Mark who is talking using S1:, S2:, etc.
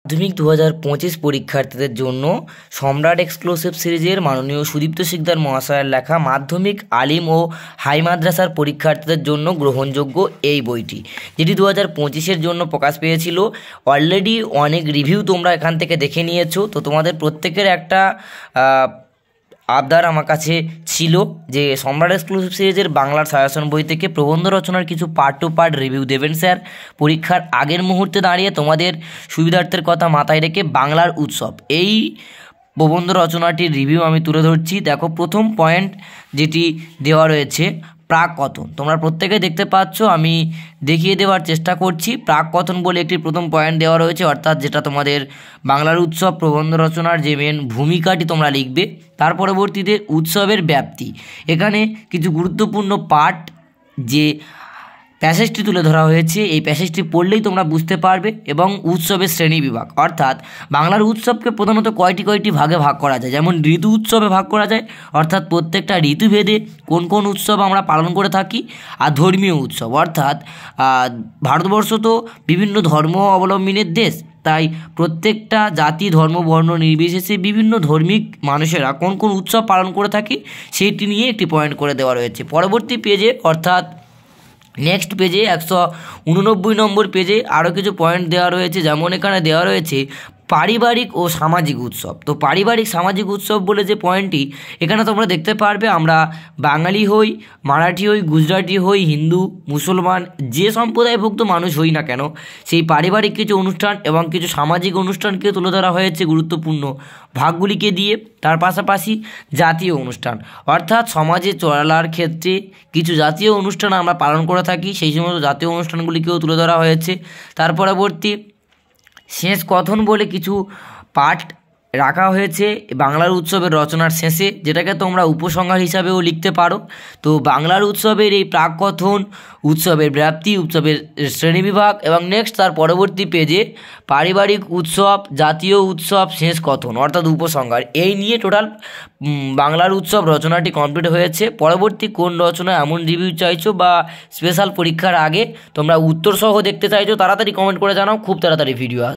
S1: মাধ্যমিক 2025 পরীক্ষার্থীদের জন্য সম্রাট এক্সক্লুসিভ সিরিজের মাননীয় সুদীপ্ত শিকদার মহাশয়ের লেখা মাধ্যমিক আলিম ও হাই মাদ্রাসার পরীক্ষার্থীদের জন্য গ্রহণযোগ্য এই বইটি, যেটি 2025-এর জন্য প্রকাশ পেয়েছিল। অলরেডি অনেক রিভিউ তোমরা এখান থেকে দেখে নিয়েছো। তো তোমাদের প্রত্যেকের একটা আবদার আমার কাছে ছিল যে সম্রাট এক্সক্লুসিভ সিরিজের বাংলার সাজেশন বই থেকে প্রবন্ধ রচনার কিছু পার্ট টু পার্ট রিভিউ দেবেন স্যার। পরীক্ষার আগের মুহূর্তে দাঁড়িয়ে তোমাদের সুবিধার্থের কথা মাথায় রেখে বাংলার উৎসব এই প্রবন্ধ রচনাটির রিভিউ আমি তুলে ধরছি। দেখো, প্রথম পয়েন্ট যেটি দেওয়া রয়েছে প্রাক-কথন। তোমরা প্রত্যেকে দেখতে পাচ্ছ, আমি দেখিয়ে দেওয়ার চেষ্টা করছি। প্রাক-কথন বলে একটি প্রথম পয়েন্ট দেওয়া রয়েছে, অর্থাৎ যেটা তোমাদের বাংলার উৎসব প্রবন্ধ রচনার যে মেন ভূমিকাটি তোমরা লিখবে। তার পরবর্তীতে উৎসবের ব্যাপ্তি, এখানে কিছু গুরুত্বপূর্ণ পার্ট যে প্যাসেজটি তুলে ধরা হয়েছে, এই প্যাসেজটি পড়লেই তোমরা বুঝতে পারবে। এবং উৎসবের শ্রেণী বিভাগ, অর্থাৎ বাংলার উৎসবকে প্রধানত কয়টি ভাগে ভাগ করা যায়। যেমন ঋতু উৎসবে ভাগ করা যায়, অর্থাৎ প্রত্যেকটা ঋতুভেদে কোন কোন উৎসব আমরা পালন করে থাকি। আর ধর্মীয় উৎসব, অর্থাৎ ভারতবর্ষ তো বিভিন্ন ধর্ম অবলম্বনের দেশ, তাই প্রত্যেকটা জাতি ধর্ম বর্ণ নির্বিশেষে বিভিন্ন ধর্মিক মানুষেরা কোন কোন উৎসব পালন করে থাকি সেইটি নিয়ে একটি পয়েন্ট করে দেওয়া রয়েছে। পরবর্তী পেজে, অর্থাৎ নেক্সট পেজে 189 নম্বর পেজে আরও কিছু পয়েন্ট দেওয়া রয়েছে। যেমন এখানে দেওয়া রয়েছে পারিবারিক ও সামাজিক উৎসব। তো পারিবারিক সামাজিক উৎসব বলে যে পয়েন্টটি এখানে তোমরা দেখতে পারবে, আমরা বাঙালি হই, মারাঠি হই, গুজরাটি হই, হিন্দু, মুসলমান, যে সম্প্রদায়ভুক্ত মানুষ হই না কেন, সেই পারিবারিক কিছু অনুষ্ঠান এবং কিছু সামাজিক অনুষ্ঠানকে তুলে ধরা হয়েছে গুরুত্বপূর্ণ ভাগগুলিকে দিয়ে। তার পাশাপাশি জাতীয় অনুষ্ঠান, অর্থাৎ সমাজে চলার ক্ষেত্রে কিছু জাতীয় অনুষ্ঠান আমরা পালন করে থাকি, সেই সমস্ত জাতীয় অনুষ্ঠানগুলিকেও তুলে ধরা হয়েছে। তার পরবর্তী শেষ কথন বলে কিছু পার্ট রাখা হয়েছে বাংলার উৎসবের রচনার শেষে, যেটাকে তোমরা উপসংহার হিসাবেও লিখতে পারো। তো বাংলার উৎসবের এই প্রাক কথন, উৎসবের ব্যাপ্তি, উৎসবের শ্রেণীবিভাগ এবং নেক্সট তার পরবর্তী পেজে পারিবারিক উৎসব, জাতীয় উৎসব, শেষ কথন অর্থাৎ উপসংহার, এই নিয়ে টোটাল বাংলার উৎসব রচনাটি কমপ্লিট হয়েছে। পরবর্তী কোন রচনা এমন রিভিউ চাইছো বা স্পেশাল পরীক্ষার আগে তোমরা উত্তর সহ দেখতে চাইছো, তাড়াতাড়ি কমেন্ট করে জানাও, খুব তাড়াতাড়ি ভিডিও